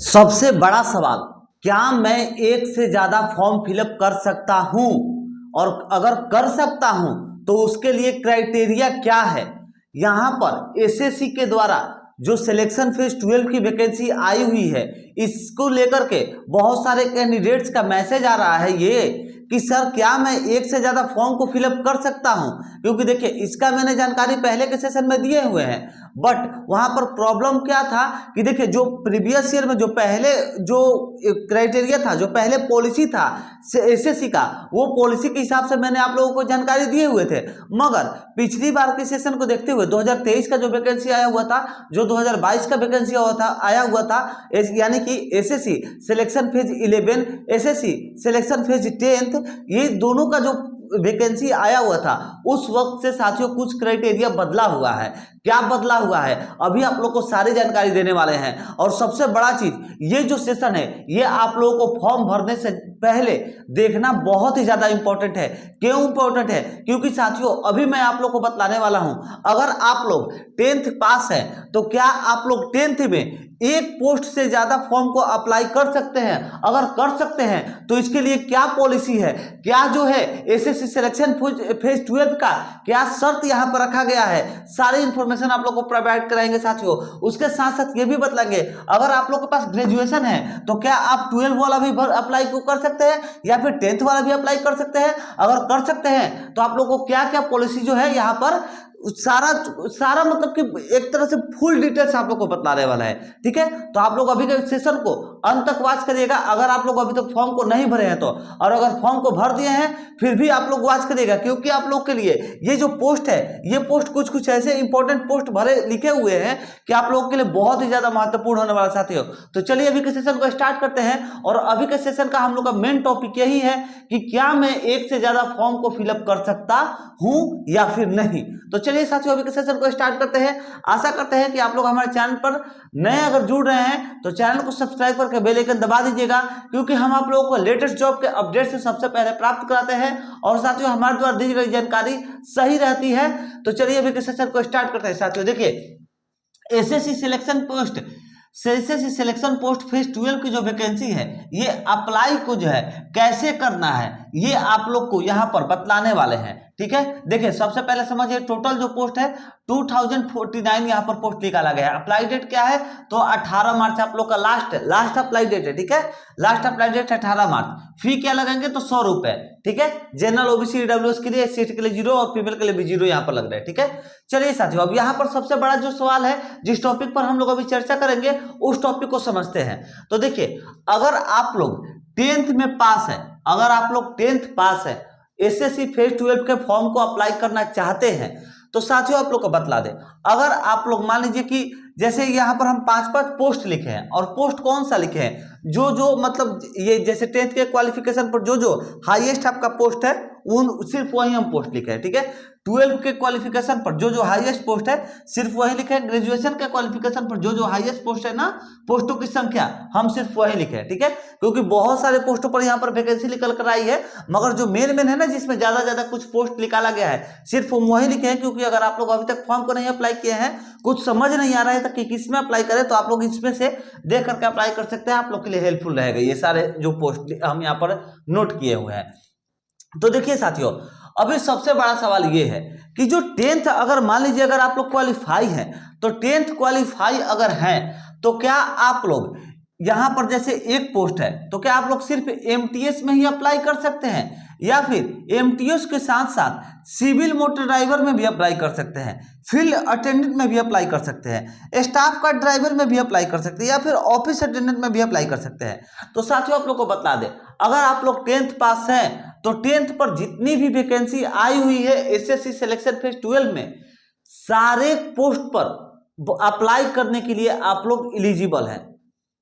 सबसे बड़ा सवाल, क्या मैं एक से ज्यादा फॉर्म फिलअप कर सकता हूं और अगर कर सकता हूं तो उसके लिए क्राइटेरिया क्या है। यहां पर एसएससी के द्वारा जो सिलेक्शन फेज 12 की वैकेंसी आई हुई है, इसको लेकर के बहुत सारे कैंडिडेट्स का मैसेज आ रहा है ये कि सर क्या मैं एक से ज्यादा फॉर्म को फिलअप कर सकता हूं। क्योंकि देखिए इसका मैंने जानकारी पहले के सेशन में दिए हुए हैं, बट वहां पर प्रॉब्लम क्या था कि देखिए जो प्रीवियस ईयर में जो पहले जो क्राइटेरिया था, जो पहले पॉलिसी था एसएससी का, वो पॉलिसी के हिसाब से मैंने आप लोगों को जानकारी दिए हुए थे। मगर पिछली बार के सेशन को देखते हुए 2023 का जो वैकेंसी आया हुआ था, जो 2022 का वैकेंसी आया हुआ था, यानी कि SSC selection phase 11, SSC selection phase 10, ये दोनों का जो वैकेंसी आया हुआ था, उस वक्त से साथियों कुछ क्राइटेरिया बदला हुआ है। क्या बदला हुआ है अभी आप लोग को सारी जानकारी देने वाले हैं। और सबसे बड़ा चीज, ये जो सेशन है ये आप लोगों को फॉर्म भरने से पहले देखना बहुत ही ज्यादा इंपॉर्टेंट है। क्यों इंपॉर्टेंट है? क्योंकि साथियों अभी मैं आप लोग को बतलाने वाला हूं, अगर आप लोग 10th पास है तो क्या आप लोग 10th में एक पोस्ट से ज्यादा फॉर्म को अप्लाई कर सकते हैं? अगर कर सकते हैं तो इसके लिए क्या पॉलिसी है, क्या जो है एसएससी सिलेक्शन फेज 12 का क्या शर्त यहां पर रखा गया है, सारी इंफॉर्मेशन आप लोग को प्रोवाइड कराएंगे साथियों। उसके साथ साथ ये भी बतलाएंगे, अगर आप लोग के पास ग्रेजुएशन है तो क्या आप 12 वाला भी अप्लाई कर सकते हैं या फिर 10th वाला भी अप्लाई कर सकते हैं। अगर कर सकते हैं तो आप लोग को क्या क्या पॉलिसी जो है यहाँ पर सारा सारा मतलब कि एक तरह से फुल डिटेल्स आप लोग को बतलाने वाला है। ठीक है, तो आप लोग अभी के सेशन को अंत तक वॉच करिएगा। अगर आप लोग अभी तक फॉर्म को नहीं भरे हैं तो, और अगर फॉर्म को भर दिए हैं फिर भी आप लोग वॉच करिएगा, क्योंकि आप लोग के लिए ये जो पोस्ट है, ये पोस्ट कुछ कुछ ऐसे इंपॉर्टेंट पोस्ट भरे लिखे हुए हैं कि आप लोगों के लिए बहुत ही ज्यादा महत्वपूर्ण होने वाला साथियों। तो चलिए अभी के सेशन को स्टार्ट करते हैं। और अभी के सेशन का हम लोग का मेन टॉपिक यही है कि क्या मैं एक से ज्यादा फॉर्म को फिलअप कर सकता हूं या फिर नहीं। तो चलिए साथियों अभी के सेशन को स्टार्ट करते हैं। आशा करते हैं कि आप लोग हमारे चैनल पर नए अगर जुड़ रहे हैं तो चैनल को सब्सक्राइब करके बेल आइकन दबा दीजिएगा, क्योंकि हम आप लोगों को लेटेस्ट जॉब के अपडेट से सबसे पहले प्राप्त कराते हैं और साथियों हमारे द्वारा दी गई जानकारी सही रहती है। तो चलिए अभी के सेशन को स्टार्ट करते हैं साथियों। देखिए एसएससी सिलेक्शन पोस्ट फेज 12 की जो वैकेंसी है, ये अप्लाई को जो है कैसे करना है ये आप लोग को यहाँ पर बतलाने वाले हैं। ठीक है, देखिए सबसे पहले समझिए टोटल जो पोस्ट है 2049 यहाँ पर पोस्ट निकाला गया है। अप्लाई डेट क्या है तो 18 मार्च आप लोग का लास्ट अप्लाई डेट है। ठीक है, लास्ट अप्लाई डेट 18 मार्च। फी क्या लगेंगे तो 100 रुपए। ठीक है, जनरल ओबीसी ईडब्ल्यूएस के लिए, सीट के लिए 0 और फीमेल के लिए भी 0 यहाँ पर लग रहा है। ठीक है, चलिए साथियों अब यहाँ पर सबसे बड़ा जो सवाल है, जिस टॉपिक पर हम लोग अभी चर्चा करेंगे उस टॉपिक को समझते हैं। तो देखिए अगर आप लोग 10th में पास है, अगर आप लोग 10th पास है, एसएससी फेज 12 के फॉर्म को अप्लाई करना चाहते हैं तो साथियों आप लोग को बतला दे, अगर आप लोग मान लीजिए कि जैसे यहाँ पर हम 5-5 पोस्ट लिखे हैं, और पोस्ट कौन सा लिखे हैं, जो मतलब ये जैसे 10th के क्वालिफिकेशन पर जो हाईएस्ट आपका पोस्ट है उन सिर्फ वही हम पोस्ट लिखे हैं। ठीक है, 12 के क्वालिफिकेशन पर जो हाईएस्ट पोस्ट है सिर्फ वही लिखे हैं। ग्रेजुएशन के क्वालिफिकेशन पर जो हाईएस्ट पोस्ट है ना, पोस्टों की संख्या हम सिर्फ वही लिखे हैं। ठीक है, क्योंकि बहुत सारे पोस्टों पर यहाँ पर वैकेंसी निकल कर आई है, मगर जो मेन है ना, जिसमें ज्यादा कुछ पोस्ट निकाला गया है, सिर्फ वही लिखे हैं। क्योंकि अगर आप लोग अभी तक फॉर्म को नहीं अप्लाई किए हैं, कुछ समझ नहीं आ रहा है कि किस में अप्लाई करें, तो आप लोग इसमें से देख करके अप्लाई कर सकते हैं। आप लोग के लिए हेल्पफुल रहेगा ये सारे जो पोस्ट हम यहाँ पर नोट किए हुए हैं। तो देखिए साथियों अभी सबसे बड़ा सवाल ये है कि जो 10th अगर मान लीजिए अगर आप लोग क्वालिफाई हैं, तो 10th क्वालिफाई अगर हैं तो क्या आप लोग यहां पर जैसे एक पोस्ट है तो क्या आप लोग सिर्फ एमटीएस में ही अप्लाई कर सकते हैं, या फिर एमटीएस के साथ साथ सिविल मोटर ड्राइवर में भी अप्लाई कर सकते हैं, फील्ड अटेंडेंट में भी अप्लाई कर सकते हैं, स्टाफ का ड्राइवर में भी अप्लाई कर सकते हैं, या फिर ऑफिस अटेंडेंट में भी अप्लाई कर सकते हैं। तो साथियों आप लोग को बतला दें, अगर आप लोग 10th पास हैं तो 10th पर जितनी भी वैकेंसी आई हुई है एसएससी सिलेक्शन फेज 12 में, सारे पोस्ट पर अप्लाई करने के लिए आप लोग एलिजिबल हैं।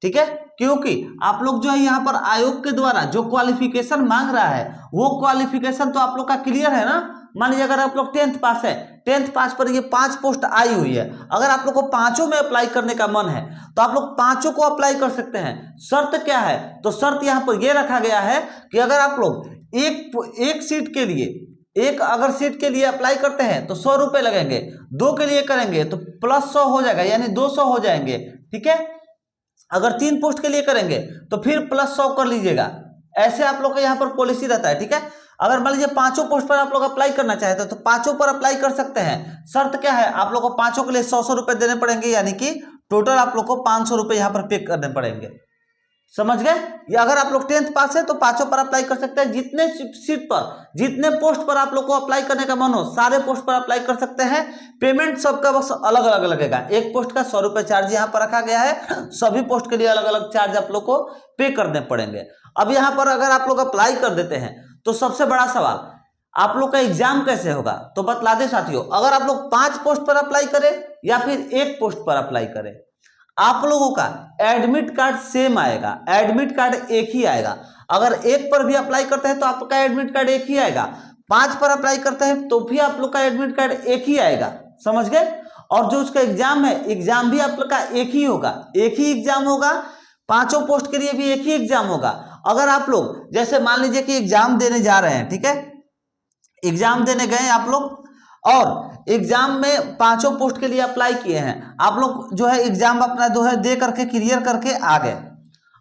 ठीक है, क्योंकि आप लोग जो है यहाँ पर आयोग के द्वारा जो क्वालिफिकेशन मांग रहा है वो क्वालिफिकेशन तो आप लोग का क्लियर है ना। मान लीजिए अगर आप लोग 10th पास है, 10th पास पर ये 5 पोस्ट आई हुई है, अगर आप लोग को पांचों में अप्लाई करने का मन है तो आप लोग पांचों को अप्लाई कर सकते हैं। शर्त क्या है तो शर्त यहाँ पर यह रखा गया है कि अगर आप लोग एक सीट के लिए, एक अगर सीट के लिए अप्लाई करते हैं तो 100 रुपए लगेंगे, 2 के लिए करेंगे तो +100 हो जाएगा, यानी 200 हो जाएंगे। ठीक है, अगर 3 पोस्ट के लिए करेंगे तो फिर +100 कर लीजिएगा। ऐसे आप लोग का यहाँ पर पॉलिसी रहता है, ठीक है। अगर मान लीजिए 5 पोस्ट पर आप लोग अप्लाई करना चाहते हो तो 5 पर अप्लाई कर सकते हैं। शर्त क्या है, आप लोग को 5 के लिए 100 रुपए देने पड़ेंगे, यानी कि टोटल आप लोग को 500 रुपए यहाँ पर पे करने पड़ेंगे। समझ गए। ये अगर आप लोग 10th पास है तो 5 पर अप्लाई कर सकते हैं। जितने सीट पर, जितने पोस्ट पर आप लोग को अप्लाई करने का मन हो सारे पोस्ट पर अप्लाई कर सकते हैं। पेमेंट सबका बस अलग अलग लगेगा। एक पोस्ट का 100 रुपए चार्ज यहाँ पर रखा गया है। सभी पोस्ट के लिए अलग अलग चार्ज आप लोग को पे करने पड़ेंगे। अब यहाँ पर अगर आप लोग अप्लाई कर देते हैं तो सबसे बड़ा सवाल, आप लोग का एग्जाम कैसे होगा। तो बतला दे साथियों, अगर आप लोग 5 पोस्ट पर अप्लाई करें या फिर 1 पोस्ट पर अप्लाई करें, आप लोगों का एडमिट कार्ड सेम आएगा। एडमिट कार्ड एक ही आएगा। अगर 1 पर भी अप्लाई करते हैं तो आपका एडमिट कार्ड एक ही आएगा। 5 पर अप्लाई करते हैं तो भी आप लोग का एडमिट कार्ड एक ही आएगा। समझ गए। और जो उसका एग्जाम है, एग्जाम भी आप लोग का एक ही होगा। एक ही एग्जाम होगा। 5 पोस्ट के लिए भी एक ही एग्जाम होगा। अगर आप लोग जैसे मान लीजिए कि एग्जाम देने जा रहे हैं, ठीक है, एग्जाम देने गए आप लोग और एग्जाम में 5 पोस्ट के लिए अप्लाई किए हैं, आप लोग जो है एग्जाम अपना जो है दे करके क्लियर करके आ गए।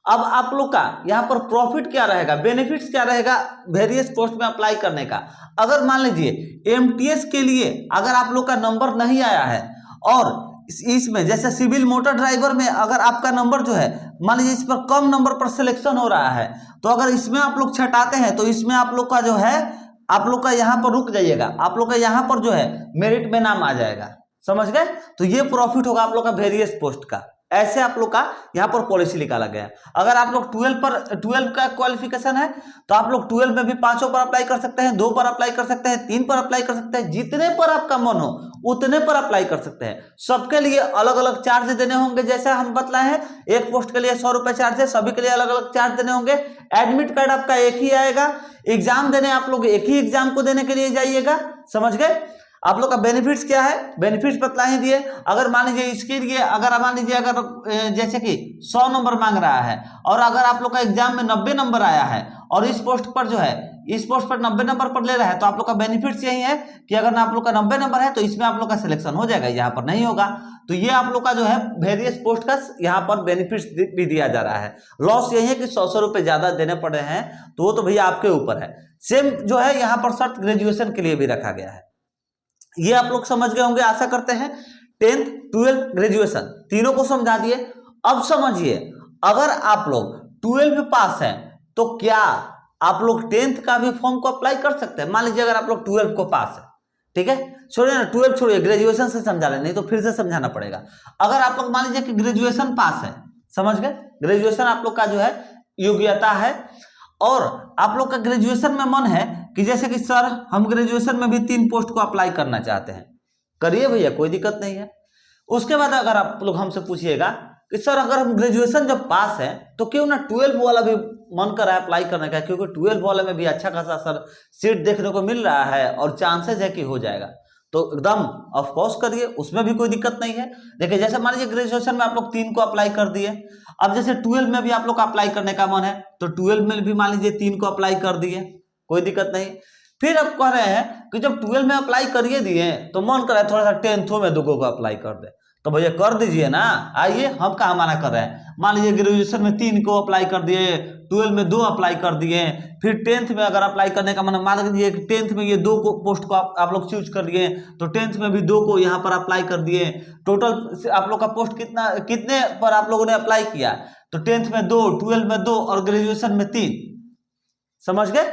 अब आप लोग का यहाँ पर प्रॉफिट क्या रहेगा, बेनिफिट्स क्या रहेगा वेरियस पोस्ट में अप्लाई करने का। अगर मान लीजिए एमटीएस के लिए अगर आप लोग का नंबर नहीं आया है और इसमें जैसे सिविल मोटर ड्राइवर में अगर आपका नंबर जो है मान लीजिए इस पर कम नंबर पर सिलेक्शन हो रहा है, तो अगर इसमें आप लोग छटाते हैं तो इसमें आप लोग का जो है आप लोग का यहाँ पर रुक जाइएगा, आप लोग का यहाँ पर जो है मेरिट में नाम आ जाएगा। समझ गए। तो ये प्रॉफिट होगा आप लोग का वेरियस पोस्ट का। ऐसे आप लोग का यहाँ पर पॉलिसी निकाला गया है। अगर आप लोग 12 का क्वालिफिकेशन है तो आप लोग 12 में भी 5 पर अप्लाई कर सकते हैं, 2 पर अप्लाई कर सकते हैं, 3 पर अप्लाई कर सकते हैं। जितने पर आपका मन हो उतने पर अप्लाई कर सकते हैं। सबके लिए अलग अलग चार्ज देने होंगे। जैसे हम बतलाए हैं 1 पोस्ट के लिए 100 रुपए चार्ज है, सभी के लिए अलग अलग चार्ज देने होंगे। एडमिट कार्ड आपका एक ही आएगा। एग्जाम देने आप लोग एक ही एग्जाम को देने के लिए जाइएगा। समझ गए। आप लोग का बेनिफिट्स क्या है, बेनिफिट्स बतला ही दिए। अगर मान लीजिए इसके लिए अगर मान लीजिए अगर जैसे कि 100 नंबर मांग रहा है और अगर आप लोग का एग्जाम में 90 नंबर आया है और इस पोस्ट पर जो है इस पोस्ट पर 90 नंबर पर ले रहा है, तो आप लोग का बेनिफिट्स यही है कि अगर आप लोग का 90 नंबर है तो इसमें आप लोग का सिलेक्शन हो जाएगा, यहाँ पर नहीं होगा। तो ये आप लोग का जो है वेरियस पोस्ट का यहाँ पर बेनिफिट्स भी दिया जा रहा है। लॉस यही है कि 100 रुपए ज्यादा देने पड़ रहे हैं, तो वो तो भैया आपके ऊपर है। सेम जो है यहाँ पर शर्त ग्रेजुएशन के लिए भी रखा गया है। ये आप लोग समझ गए होंगे आशा करते हैं। 10th 12th ग्रेजुएशन तीनों को समझा दिए। अब समझिए, अगर आप लोग 12 में पास हैं तो क्या आप लोग 10th का भी फॉर्म को अप्लाई कर सकते हैं। मान लीजिए अगर आप लोग 12 को पास है, ठीक है, छोड़िए ना 12 छोड़िए, ग्रेजुएशन से समझा लें, नहीं तो फिर से समझाना पड़ेगा। अगर आप लोग मान लीजिए कि ग्रेजुएशन पास है, समझ गए, ग्रेजुएशन आप लोग का जो है योग्यता है और आप लोग का ग्रेजुएशन में मन है कि जैसे कि सर हम ग्रेजुएशन में भी 3 पोस्ट को अप्लाई करना चाहते हैं, करिए भैया, कोई दिक्कत नहीं है। उसके बाद अगर आप लोग हमसे पूछिएगा कि सर अगर हम ग्रेजुएशन जब पास है तो क्यों ना 12 वाला भी मन कर रहा है अप्लाई करने का, क्योंकि 12 वाले में भी अच्छा खासा सर सीट देखने को मिल रहा है और चांसेस है कि हो जाएगा, तो एकदम ऑफकोर्स करिए, उसमें भी कोई दिक्कत नहीं है। देखिए जैसे मान लीजिए ग्रेजुएशन में आप लोग 3 को अप्लाई कर दिए, अब जैसे 12 में भी आप लोग का अप्लाई करने का मन है तो 12 में भी मान लीजिए 3 को अप्लाई कर दिए, कोई दिक्कत नहीं। फिर अब कह रहे हैं कि जब 12 में अप्लाई करिए दिए तो मन कर रहा है थोड़ा सा 10th में 2 को अप्लाई कर दे, तो भैया कर दीजिए ना, आइए, हम कहाँ मना कर रहे हैं। मान लीजिए ग्रेजुएशन में 3 को अप्लाई कर दिए, 12 में 2 अप्लाई कर दिए, फिर 10th में अगर अप्लाई करने का मन, मान लीजिए 10th में ये 2 को पोस्ट को आप लोग चूज कर लिए तो 10th में भी 2 को यहाँ पर अप्लाई कर दिए। टोटल आप लोग का पोस्ट कितने पर आप लोगों ने अप्लाई किया, तो 10th में 2, 12 में 2 और ग्रेजुएशन में 3। समझ गए।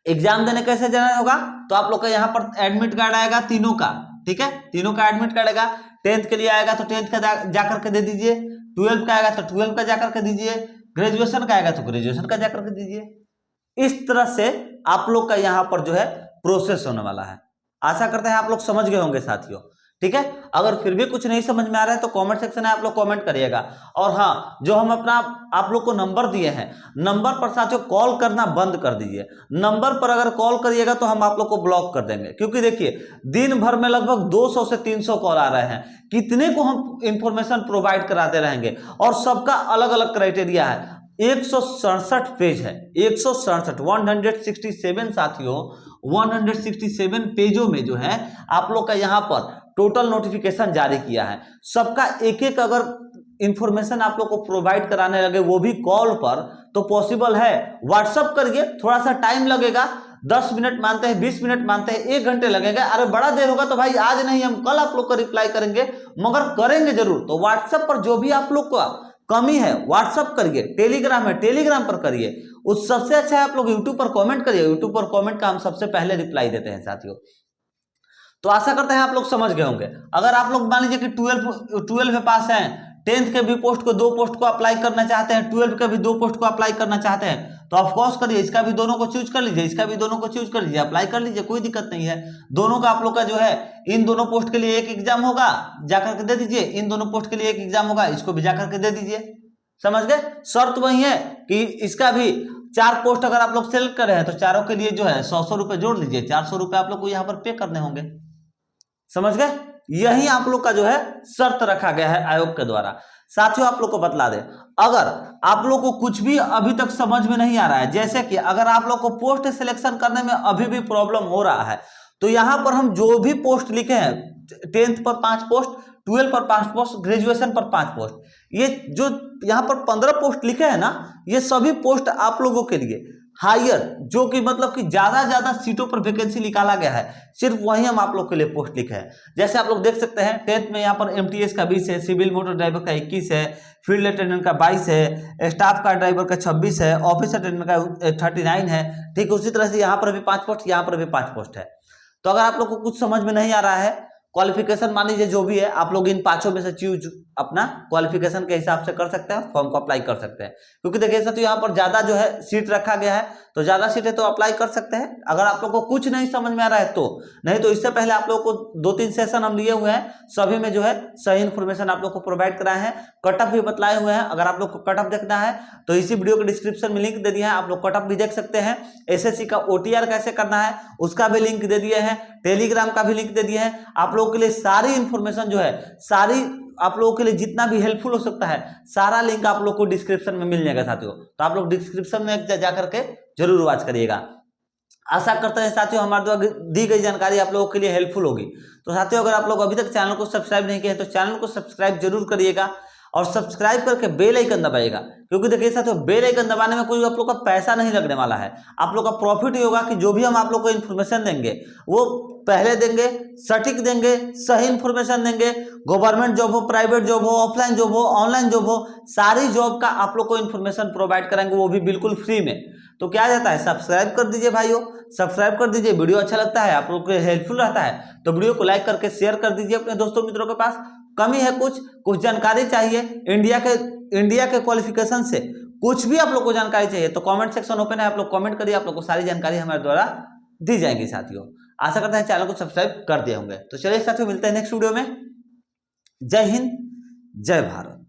एग्जाम देने कैसे जाना होगा, तो आप लोग का यहाँ पर एडमिट कार्ड आएगा तीनों का, ठीक है, तीनों का एडमिट कार्ड आएगा। 10th के लिए आएगा तो 10th का जाकर के दे दीजिए, 12 का आएगा तो 12 का जाकर के दीजिए, ग्रेजुएशन का आएगा तो ग्रेजुएशन का जाकर के दीजिए। इस तरह से आप लोग का यहाँ पर जो है प्रोसेस होने वाला है। आशा करते हैं आप लोग समझ गए होंगे साथियों, ठीक है। अगर फिर भी कुछ नहीं समझ में आ रहा है तो कमेंट सेक्शन में आप लोग कमेंट करिएगा। और हाँ, जो हम अपना आप लोग को नंबर दिए हैं, नंबर पर साथियों कॉल करना बंद कर दीजिए। नंबर पर अगर कॉल करिएगा तो हम आप लोग को ब्लॉक कर देंगे, क्योंककि देखिए दिन भर में लगभग 200 से 300 कॉल आ रहे हैं, कितने को हम इंफॉर्मेशन प्रोवाइड कराते रहेंगे और सबका अलग अलग क्राइटेरिया है। 167 पेज है, 167 167 साथियों, 167 पेजों में जो है आप लोग का यहाँ पर टोटल नोटिफिकेशन जारी किया है। सबका एक एक अगर इंफॉर्मेशन आप लोग को प्रोवाइड कराने लगे, वो भी कॉल पर, तो पॉसिबल है। व्हाट्सअप करिए, थोड़ा सा टाइम लगेगा, 10 मिनट मानते हैं, 20 मिनट मानते हैं, 1 घंटे लगेगा। अरे बड़ा देर होगा तो भाई आज नहीं, हम कल आप लोग को रिप्लाई करेंगे, मगर करेंगे जरूर। तो व्हाट्सएप पर जो भी आप लोग का कमी है व्हाट्सएप करिए, टेलीग्राम है टेलीग्राम पर करिए, उस सबसे अच्छा है आप लोग यूट्यूब पर कमेंट करिए, यूट्यूब पर कमेंट का हम सबसे पहले रिप्लाई देते हैं साथियों। तो आशा करते हैं आप लोग समझ गए होंगे। अगर आप लोग मान लीजिए कि 12 में पास हैं, 10th के भी पोस्ट को 2 पोस्ट को अप्लाई करना चाहते हैं, 12 के भी 2 पोस्ट को अप्लाई करना चाहते हैं, तो ऑफकोर्स करिए, इसका भी दोनों को चूज कर लीजिए, इसका भी दोनों को चूज कर लीजिए, अप्लाई कर लीजिए, कोई दिक्कत नहीं है। दोनों का आप लोग का जो है, इन दोनों पोस्ट के लिए एक एग्जाम होगा, जाकर के दे दीजिए, इन दोनों पोस्ट के लिए एक एग्जाम होगा, इसको भी जाकर के दे दीजिए। समझ गए? शर्त वही है कि इसका भी 4 पोस्ट अगर आप लोग सेलेक्ट कर रहे हैं तो चारों के लिए जो है 100 रुपए जोड़ लीजिए, 400 रुपए आप लोग को यहाँ पर पे करने होंगे। समझ गए? यही आप लोग का जो है शर्त रखा गया है आयोग के द्वारा। साथियों आप लोग को बतला दें, अगर आप लोग को कुछ भी अभी तक समझ में नहीं आ रहा है, जैसे कि अगर आप लोग को पोस्ट सिलेक्शन करने में अभी भी प्रॉब्लम हो रहा है, तो यहां पर हम जो भी पोस्ट लिखे हैं, 10th पर 5 पोस्ट, 12 पर 5 पोस्ट, ग्रेजुएशन पर 5 पोस्ट, ये जो यहाँ पर 15 पोस्ट लिखे हैं ना, ये सभी पोस्ट आप लोगों के लिए हायर, जो कि मतलब कि ज्यादा सीटों पर वैकेंसी निकाला गया है, सिर्फ वही हम आप लोग के लिए पोस्ट लिखे हैं। जैसे आप लोग देख सकते हैं, 10th में यहाँ पर एमटीएस का 20 है, सिविल मोटर ड्राइवर का 21 है, फील्ड अटेंडेंट का 22 है, स्टाफ कार ड्राइवर का 26 है, ऑफिस अटेंडेंट का 39 है। ठीक, उसी तरह से यहाँ पर भी 5 पोस्ट, यहाँ पर भी 5 पोस्ट है। तो अगर आप लोग को कुछ समझ में नहीं आ रहा है, क्वालिफिकेशन मान लीजिए जो भी है, आप लोग इन 5 में से चूज अपना क्वालिफिकेशन के हिसाब से कर सकते हैं, फॉर्म को अप्लाई कर सकते हैं। क्योंकि देखिए सर, तो यहाँ पर ज्यादा जो है सीट रखा गया है, तो ज्यादा सीटें तो अप्लाई कर सकते हैं। अगर आप लोग को कुछ नहीं समझ में आ रहा है तो, नहीं तो इससे पहले आप लोग को 2-3 सेशन हम लिए हुए हैं, सभी में जो है सही इन्फॉर्मेशन आप लोग को प्रोवाइड कराए हैं, कटअप भी बतलाए हुए हैं। अगर आप लोग को कटअप देखना है तो इसी वीडियो के डिस्क्रिप्शन में लिंक दे दिया है, आप लोग कटअप भी देख सकते हैं। एसएससी का ओटीआर कैसे करना है उसका भी लिंक दे दिए हैं, टेलीग्राम का भी लिंक दे दिए हैं। आप लोगों के लिए सारी इंफॉर्मेशन जो है, सारी आप लोगों के लिए जितना भी हेल्पफुल हो सकता है, सारा लिंक आप लोग को डिस्क्रिप्शन में मिल जाएगा साथियों। तो आप लोग डिस्क्रिप्शन में जाकर के जरूर वॉच करिएगा। आशा करते हैं साथियों हमारे द्वारा दी गई जानकारी आप लोगों के लिए हेल्पफुल होगी। तो साथियों अगर आप लोग अभी तक चैनल को सब्सक्राइब नहीं किए हैं तो चैनल को सब्सक्राइब जरूर करिएगा, और सब्सक्राइब करके बेल आइकन दबाइएगा। क्योंकि देखिए साथियों, बेल आइकन दबाने में कोई आप लोग का पैसा नहीं लगने वाला है, आप लोग का प्रॉफिट ही होगा कि जो भी हम आप लोग को इन्फॉर्मेशन देंगे वो पहले देंगे, सटीक देंगे, सही इन्फॉर्मेशन देंगे। गवर्नमेंट जॉब हो, प्राइवेट जॉब हो, ऑफलाइन जॉब हो, ऑनलाइन जॉब हो, सारी जॉब का आप लोग को इन्फॉर्मेशन प्रोवाइड कराएंगे, वो भी बिल्कुल फ्री में। तो क्या जाता है, सब्सक्राइब कर दीजिए भाइयों, सब्सक्राइब कर दीजिए। वीडियो अच्छा लगता है, आप लोग को हेल्पफुल रहता है तो वीडियो को लाइक करके शेयर कर दीजिए अपने दोस्तों मित्रों के पास। कमी है कुछ जानकारी चाहिए इंडिया के क्वालिफिकेशन से, कुछ भी आप लोग को जानकारी चाहिए तो कमेंट सेक्शन ओपन है, आप लोग कमेंट करिए, आप लोग को सारी जानकारी हमारे द्वारा दी जाएगी साथियों। आशा करते हैं चैनल को सब्सक्राइब कर दिए होंगे। तो चलिए साथियों, मिलते हैं नेक्स्ट वीडियो में। जय हिंद, जय भारत।